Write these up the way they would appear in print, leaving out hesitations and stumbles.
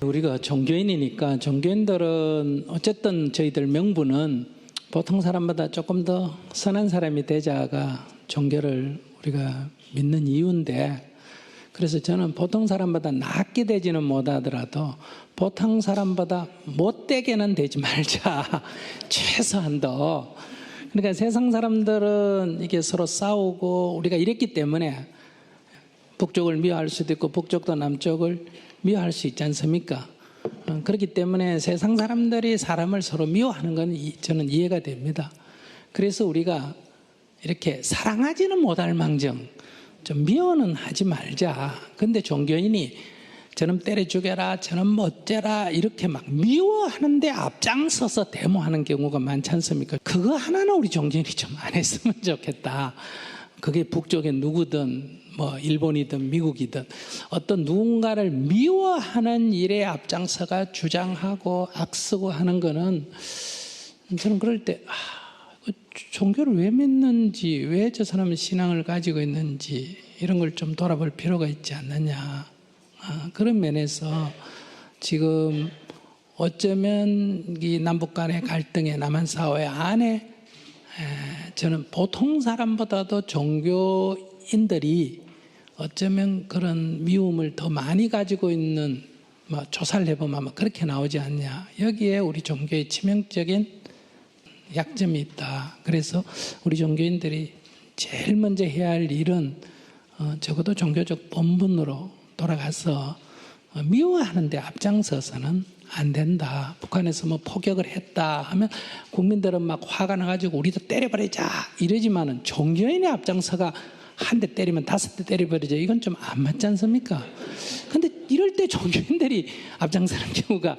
우리가 종교인이니까 종교인들은 어쨌든 저희들 명분은 보통 사람보다 조금 더 선한 사람이 되자가 종교를 우리가 믿는 이유인데, 그래서 저는 보통 사람보다 낫게 되지는 못하더라도 보통 사람보다 못되게는 되지 말자. 최소한도. 그러니까 세상 사람들은 이게 서로 싸우고 우리가 이랬기 때문에 북쪽을 미워할 수도 있고 북쪽도 남쪽을 미워할 수 있지 않습니까? 그렇기 때문에 세상 사람들이 사람을 서로 미워하는 건 저는 이해가 됩니다. 그래서 우리가 이렇게 사랑하지는 못할 망정 좀 미워는 하지 말자. 근데 종교인이 저놈 때려 죽여라, 저놈 어째라 이렇게 막 미워하는데 앞장서서 데모하는 경우가 많지 않습니까? 그거 하나는 우리 종교인이 좀 안 했으면 좋겠다. 그게 북쪽에 누구든 뭐 일본이든 미국이든 어떤 누군가를 미워하는 일에 앞장서가 주장하고 악쓰고 하는 거는 저는 그럴 때 종교를 왜 믿는지, 왜 저 사람은 신앙을 가지고 있는지 이런 걸 좀 돌아볼 필요가 있지 않느냐. 그런 면에서 지금 어쩌면 이 남북 간의 갈등의 남한 사회 안에 저는 보통 사람보다도 종교인들이 어쩌면 그런 미움을 더 많이 가지고 있는, 뭐 조사를 해보면 아마 그렇게 나오지 않냐. 여기에 우리 종교의 치명적인 약점이 있다. 그래서 우리 종교인들이 제일 먼저 해야 할 일은 적어도 종교적 본분으로 돌아가서 미워하는데 앞장서서는 안 된다. 북한에서 뭐 포격을 했다 하면 국민들은 막 화가 나가지고 우리도 때려버리자 이러지만은 종교인의 앞장서가 한 대 때리면 5대 때려버리자, 이건 좀 안 맞지 않습니까? 근데 이럴 때 종교인들이 앞장서는 경우가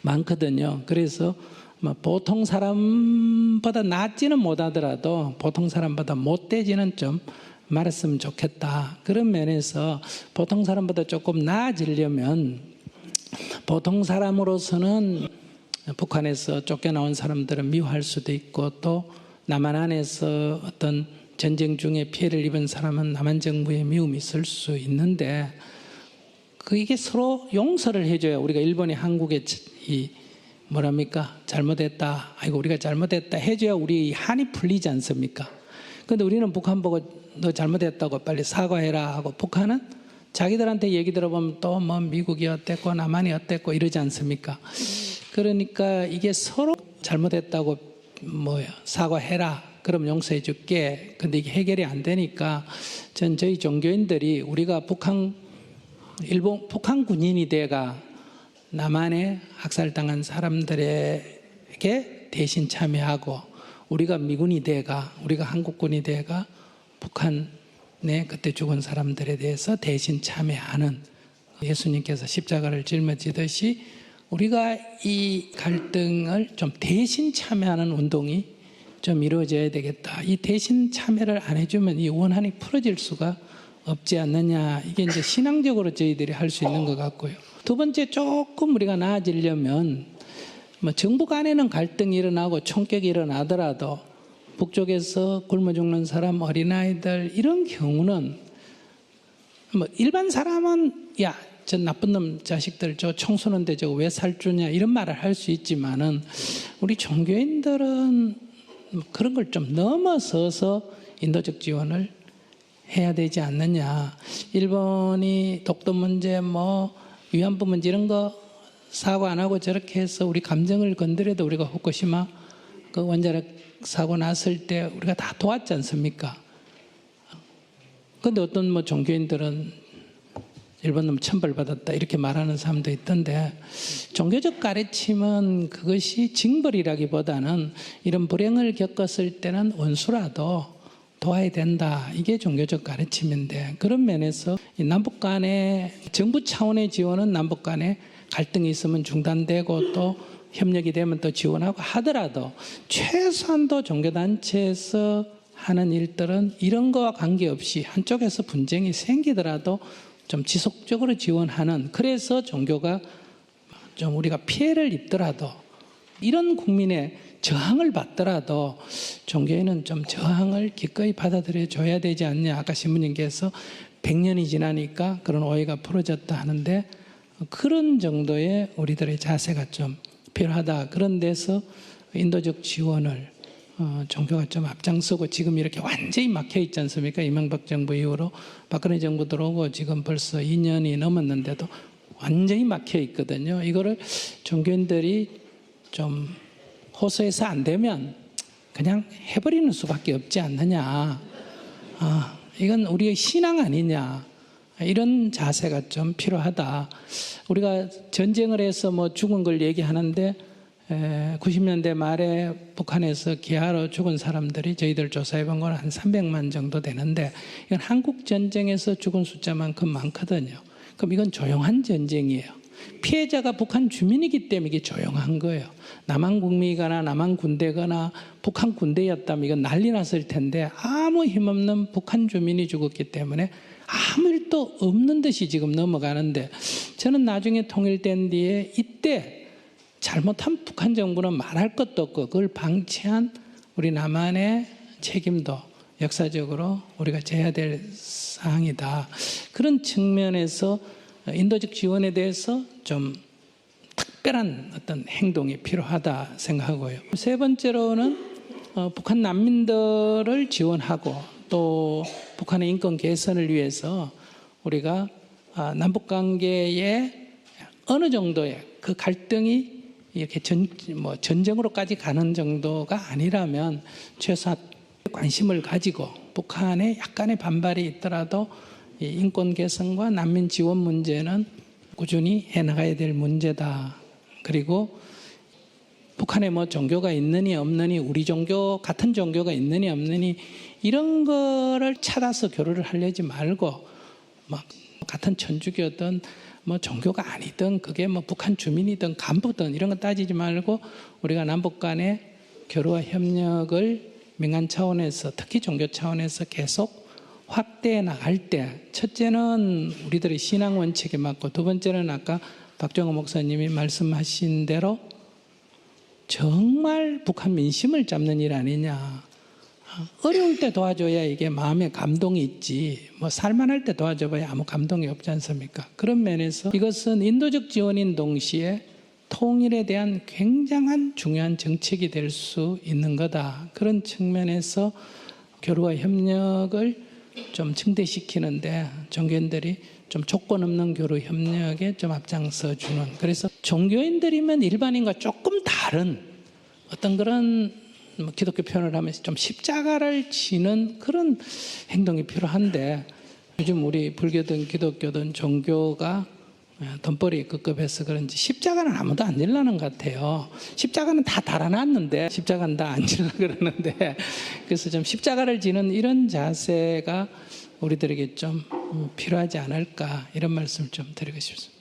많거든요. 그래서 뭐 보통 사람보다 낫지는 못하더라도 보통 사람보다 못되지는 좀 말았으면 좋겠다. 그런 면에서 보통 사람보다 조금 나아지려면 보통 사람으로서는 북한에서 쫓겨나온 사람들은 미워할 수도 있고, 또 남한 안에서 어떤 전쟁 중에 피해를 입은 사람은 남한 정부에 미움이 있을 수 있는데, 이게 서로 용서를 해줘야 우리가 일본이 한국에 잘못했다, 아이고 우리가 잘못했다 해줘야 우리 한이 풀리지 않습니까? 근데 우리는 북한 보고 너 잘못했다고 빨리 사과해라 하고, 북한은 자기들한테 얘기 들어보면 또 뭐 미국이 어땠고 남한이 어땠고 이러지 않습니까? 그러니까 이게 서로 잘못했다고 사과해라, 그럼 용서해 줄게. 근데 이게 해결이 안 되니까 저희 종교인들이 우리가 북한 군인이 돼가 남한에 학살당한 사람들에게 대신 참여하고, 우리가 미군이 돼가, 우리가 한국군이 돼가 북한에 그때 죽은 사람들에 대해서 대신 참여하는, 예수님께서 십자가를 짊어지듯이 우리가 이 갈등을 좀 대신 참여하는 운동이 좀 이루어져야 되겠다. 이 대신 참여를 안 해주면 이 원한이 풀어질 수가 없지 않느냐. 이게 이제 신앙적으로 저희들이 할 수 있는 것 같고요. 두 번째, 조금 우리가 나아지려면 뭐 정부 간에는 갈등이 일어나고 총격이 일어나더라도 북쪽에서 굶어 죽는 사람, 어린아이들 이런 경우는 뭐 일반 사람은 야, 저 나쁜 놈 자식들 저 청소년들 저거 왜 살주냐 이런 말을 할 수 있지만은, 우리 종교인들은 그런 걸 좀 넘어서서 인도적 지원을 해야 되지 않느냐. 일본이 독도 문제, 위안부 문제 이런 거 사고 안 하고 저렇게 해서 우리 감정을 건드려도, 우리가 후쿠시마 그 원자력 사고 났을 때 우리가 다 도왔지 않습니까? 근데 어떤 종교인들은 일본 놈 천벌받았다 이렇게 말하는 사람도 있던데, 종교적 가르침은 그것이 징벌이라기보다는 이런 불행을 겪었을 때는 원수라도 도와야 된다. 이게 종교적 가르침인데, 그런 면에서 남북 간의 정부 차원의 지원은 남북 간에 갈등이 있으면 중단되고 또 협력이 되면 또 지원하고 하더라도, 최소한도 종교단체에서 하는 일들은 이런 거와 관계없이 한쪽에서 분쟁이 생기더라도 좀 지속적으로 지원하는, 그래서 종교가 좀 우리가 피해를 입더라도, 이런 국민의 저항을 받더라도 종교인은 좀 저항을 기꺼이 받아들여 줘야 되지 않냐. 아까 신부님께서 100년이 지나니까 그런 오해가 풀어졌다 하는데, 그런 정도의 우리들의 자세가 좀 필요하다. 그런 데서 인도적 지원을 종교가 좀 앞장서고 지금 이렇게 완전히 막혀 있지 않습니까? 이명박 정부 이후로 박근혜 정부 들어오고 지금 벌써 2년이 넘었는데도 완전히 막혀 있거든요. 이거를 종교인들이 좀 호소해서 안 되면 그냥 해버리는 수밖에 없지 않느냐. 이건 우리의 신앙 아니냐. 이런 자세가 좀 필요하다. 우리가 전쟁을 해서 뭐 죽은 걸 얘기하는데 90년대 말에 북한에서 기아로 죽은 사람들이 저희들 조사해 본 건 한 300만 정도 되는데 이건 한국 전쟁에서 죽은 숫자만큼 많거든요. 그럼 이건 조용한 전쟁이에요. 피해자가 북한 주민이기 때문에 이게 조용한 거예요. 남한 국민이거나 남한 군대거나 북한 군대였다면 이건 난리 났을 텐데 아무 힘없는 북한 주민이 죽었기 때문에 아무 일도 없는 듯이 지금 넘어가는데 저는 나중에 통일된 뒤에 이때 잘못한 북한 정부는 말할 것도 없고 그걸 방치한 우리 남한의 책임도 역사적으로 우리가 져야 될 사항이다. 그런 측면에서 인도적 지원에 대해서 좀 특별한 어떤 행동이 필요하다 생각하고요. 세 번째로는 북한 난민들을 지원하고 또 북한의 인권 개선을 위해서 우리가 남북관계에 어느 정도의 그 갈등이 이렇게 전쟁으로까지 가는 정도가 아니라면 최소한 관심을 가지고 북한에 약간의 반발이 있더라도 이 인권 개선과 난민 지원 문제는 꾸준히 해나가야 될 문제다. 그리고 북한에 뭐 종교가 있느니 없느니 우리 종교 같은 종교가 있느니 없느니 이런 거를 찾아서 교류를 하려지 말고 막 같은 천주교든 뭐 종교가 아니든 그게 뭐 북한 주민이든 간부든 이런 거 따지지 말고 우리가 남북 간의 교류와 협력을 민간 차원에서 특히 종교 차원에서 계속 확대해 나갈 때 첫째는 우리들의 신앙 원칙에 맞고 두 번째는 아까 박정호 목사님이 말씀하신 대로 정말 북한 민심을 잡는 일 아니냐. 어려울 때 도와줘야 이게 마음에 감동이 있지 뭐 살만할 때 도와줘봐야 아무 감동이 없지 않습니까? 그런 면에서 이것은 인도적 지원인 동시에 통일에 대한 굉장한 중요한 정책이 될 수 있는 거다. 그런 측면에서 교류와 협력을 좀 증대시키는데 종교인들이 좀 조건 없는 교류 협력에 좀 앞장서 주는 그래서 종교인들이면 일반인과 조금 다른 어떤 그런 기독교 표현을 하면서 좀 십자가를 지는 그런 행동이 필요한데 요즘 우리 불교든 기독교든 종교가 돈벌이 급급해서 그런지 십자가는 아무도 안 질라는 것 같아요. 십자가는 다 달아놨는데 십자가는 다 안 질라 그러는데 그래서 좀 십자가를 지는 이런 자세가 우리들에게 좀 필요하지 않을까 이런 말씀을 좀 드리고 싶습니다.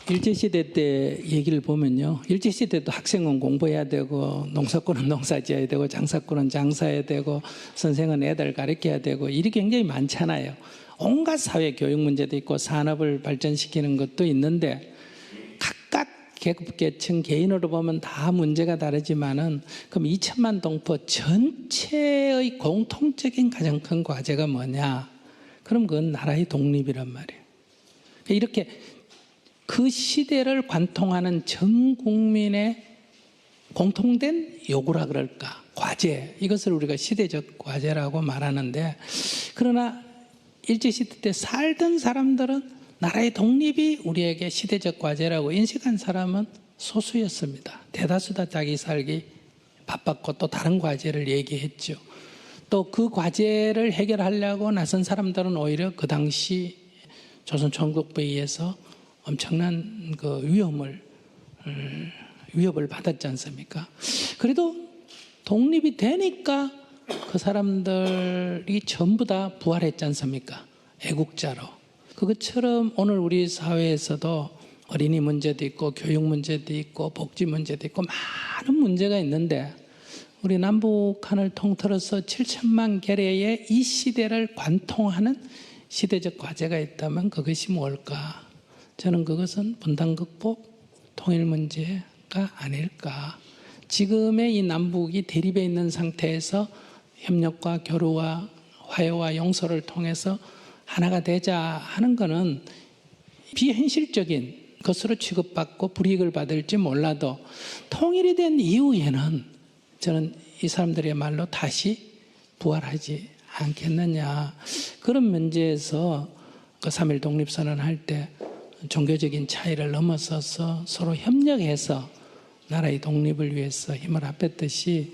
일제시대 때 얘기를 보면요. 일제시대도 학생은 공부해야 되고 농사꾼은 농사 지어야 되고 장사꾼은 장사해야 되고 선생은 애들 가르쳐야 되고 일이 굉장히 많잖아요. 온갖 사회 교육 문제도 있고 산업을 발전시키는 것도 있는데 각각 계급계층 개인으로 보면 다 문제가 다르지만은 그럼 2천만 동포 전체의 공통적인 가장 큰 과제가 뭐냐? 그럼 그건 나라의 독립이란 말이에요. 이렇게 그 시대를 관통하는 전 국민의 공통된 요구라 그럴까? 과제. 이것을 우리가 시대적 과제라고 말하는데 그러나 일제시대 때 살던 사람들은 나라의 독립이 우리에게 시대적 과제라고 인식한 사람은 소수였습니다. 대다수 다 자기 살기 바빴고 또 다른 과제를 얘기했죠. 또 그 과제를 해결하려고 나선 사람들은 오히려 그 당시 조선 총독부에 의해서 엄청난 그 위협을 받았지 않습니까? 그래도 독립이 되니까 그 사람들이 전부 다 부활했지 않습니까? 애국자로. 그것처럼 오늘 우리 사회에서도 어린이 문제도 있고 교육 문제도 있고 복지 문제도 있고 많은 문제가 있는데 우리 남북한을 통틀어서 7천만 계례의 이 시대를 관통하는 시대적 과제가 있다면 그것이 뭘까? 저는 그것은 분단 극복, 통일 문제가 아닐까. 지금의 이 남북이 대립해 있는 상태에서 협력과 교류와 화해와 용서를 통해서 하나가 되자 하는 것은 비현실적인 것으로 취급받고 불이익을 받을지 몰라도 통일이 된 이후에는 저는 이 사람들이야말로 다시 부활하지 않겠느냐. 그런 문제에서 그 3.1 독립선언 할 때 종교적인 차이를 넘어서서 서로 협력해서 나라의 독립을 위해서 힘을 합했듯이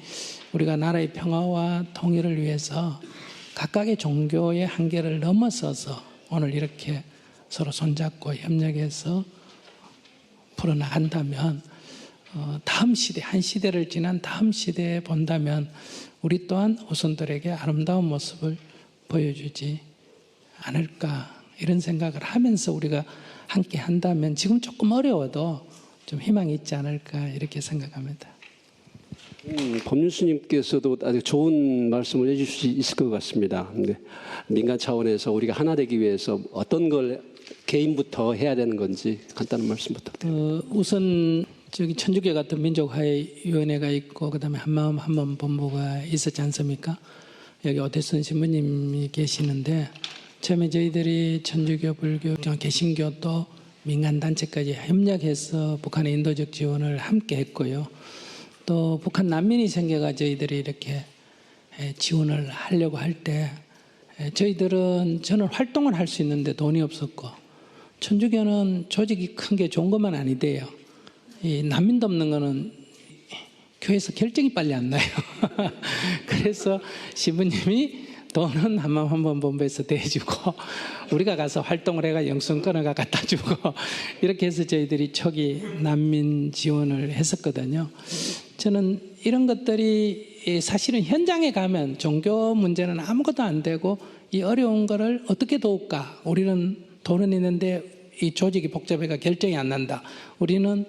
우리가 나라의 평화와 통일을 위해서 각각의 종교의 한계를 넘어서서 오늘 이렇게 서로 손잡고 협력해서 풀어나간다면 다음 시대, 한 시대를 지난 다음 시대에 본다면 우리 또한 후손들에게 아름다운 모습을 보여주지 않을까 이런 생각을 하면서 우리가 함께 한다면 지금 조금 어려워도 좀 희망이 있지 않을까 이렇게 생각합니다. 법률스님께서도 아주 좋은 말씀을 해주실 수 있을 것 같습니다. 민간 차원에서 우리가 하나 되기 위해서 어떤 걸 개인부터 해야 되는 건지 간단한 말씀 부탁드립니다. 우선 저기 천주교 같은 민족화해위원회가 있고 그다음에 한마음 한몸 본부가 있었지 않습니까? 여기 오대순 신부님이 계시는데 처음에 저희들이 천주교, 불교, 개신교 또 민간단체까지 협력해서 북한의 인도적 지원을 함께 했고요. 또 북한 난민이 생겨가 저희들이 이렇게 지원을 하려고 할 때 저는 활동을 할 수 있는데 돈이 없었고 천주교는 조직이 큰 게 좋은 것만 아니대요. 이 난민 돕는 거는 교회에서 결정이 빨리 안 나요. 그래서 신부님이 돈은 한마음 한몸 본부에서 대주고 우리가 가서 활동을 해가 영수증권을 갖다 주고 이렇게 해서 저희들이 초기 난민 지원을 했었거든요. 저는 이런 것들이 사실은 현장에 가면 종교 문제는 아무것도 안 되고 이 어려운 거를 어떻게 도울까? 우리는 돈은 있는데 이 조직이 복잡해가 결정이 안 난다. 우리는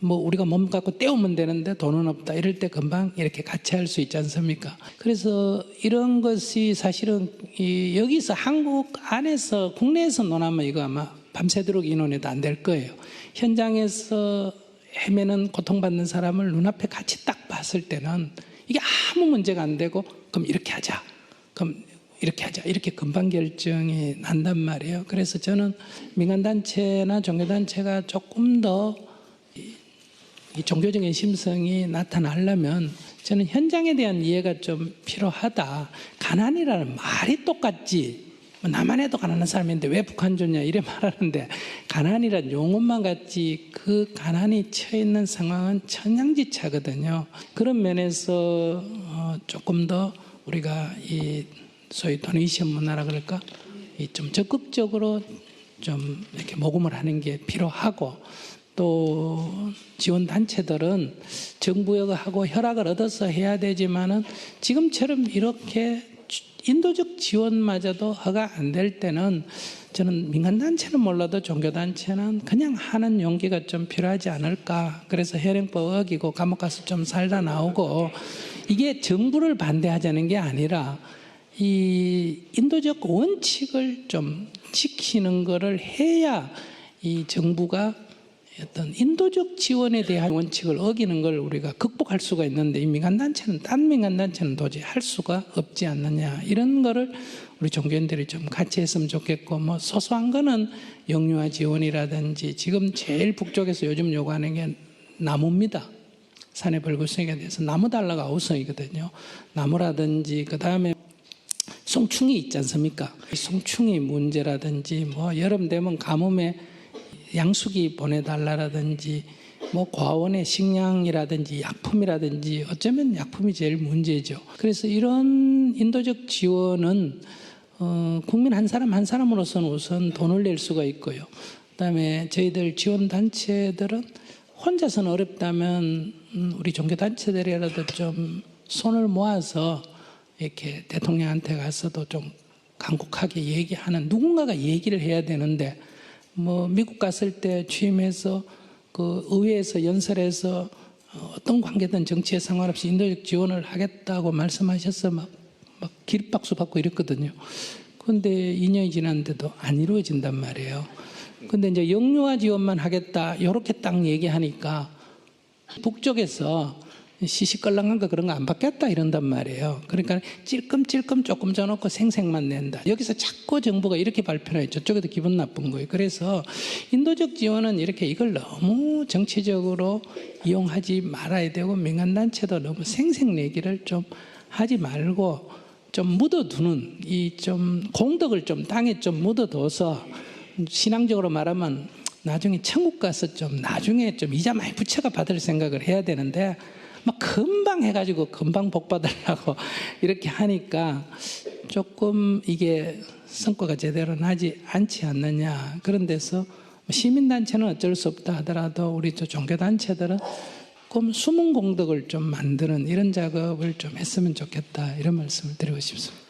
우리가 몸 갖고 때우면 되는데 돈은 없다. 이럴 때 금방 이렇게 같이 할 수 있지 않습니까? 그래서 이런 것이 사실은 여기서 한국 안에서 국내에서 논하면 이거 아마 밤새도록 인원해도 안 될 거예요. 현장에서 헤매는 고통받는 사람을 눈앞에 같이 딱 봤을 때는 이게 아무 문제가 안 되고 그럼 이렇게 하자. 그럼 이렇게 하자. 이렇게 금방 결정이 난단 말이에요. 그래서 저는 민간단체나 종교단체가 조금 더 이 종교적인 심성이 나타나려면 저는 현장에 대한 이해가 좀 필요하다. 가난이라는 말이 똑같지. 나만 해도 가난한 사람인데 왜 북한 좋냐 이래 말하는데 가난이란 용어만 같지 그 가난이 처해있는 상황은 천양지차거든요. 그런 면에서 조금 더 우리가 이 소위 도네이션 문화라 그럴까? 좀 적극적으로 좀 이렇게 모금을 하는 게 필요하고 또 지원단체들은 정부하고 협약을 얻어서 해야 되지만은 지금처럼 이렇게 인도적 지원마저도 허가 안 될 때는 저는 민간단체는 몰라도 종교단체는 그냥 하는 용기가 좀 필요하지 않을까. 그래서 현행법 어기고 감옥 가서 좀 살다 나오고 이게 정부를 반대하자는 게 아니라 이 인도적 원칙을 좀 지키는 거를 해야 이 정부가 어떤 인도적 지원에 대한 원칙을 어기는 걸 우리가 극복할 수가 있는데 이 민간단체는 딴 민간단체는 도저히 할 수가 없지 않느냐 이런 거를 우리 종교인들이 좀 같이 했으면 좋겠고 소소한 거는 영유아 지원이라든지 지금 제일 북쪽에서 요즘 요구하는 게 나무입니다. 산의 벌구성에 대해서 나무 달라가 우선이거든요. 나무라든지 그 다음에 송충이 있지 않습니까? 송충이 문제라든지 여름 되면 가뭄에 양수기 보내달라라든지 과원의 식량이라든지 약품이라든지 어쩌면 약품이 제일 문제죠. 그래서 이런 인도적 지원은 국민 한 사람 한 사람으로서는 우선 돈을 낼 수가 있고요. 그다음에 저희들 지원단체들은 혼자서는 어렵다면 우리 종교단체들이라도 좀 손을 모아서 이렇게 대통령한테 가서도 좀 간곡하게 얘기하는 누군가가 얘기를 해야 되는데 미국 갔을 때 취임해서 그 의회에서 연설해서 어떤 관계든 정치에 상관없이 인도적 지원을 하겠다고 말씀하셔서 막 기립박수 받고 이랬거든요. 그런데 2년이 지났는데도 안 이루어진단 말이에요. 근데 이제 영유아 지원만 하겠다 이렇게 딱 얘기하니까 북쪽에서 시시껄렁한 거 그런 거 안 받겠다 이런단 말이에요. 그러니까 찔끔찔끔 조금 줘놓고 생색만 낸다. 여기서 자꾸 정부가 이렇게 발표를 해요. 저쪽에도 기분 나쁜 거예요. 그래서 인도적 지원은 이렇게 이걸 너무 정치적으로 이용하지 말아야 되고 민간단체도 너무 생색내기를 좀 하지 말고 좀 묻어두는 이 좀 공덕을 좀 땅에 좀 묻어둬서 신앙적으로 말하면 나중에 천국 가서 좀 나중에 좀 이자 많이 부처가 받을 생각을 해야 되는데 막 금방 해가지고 금방 복 받으려고 이렇게 하니까 조금 이게 성과가 제대로 나지 않지 않느냐. 그런 데서 시민단체는 어쩔 수 없다 하더라도 우리 저 종교단체들은 조금 숨은 공덕을 좀 만드는 이런 작업을 좀 했으면 좋겠다 이런 말씀을 드리고 싶습니다.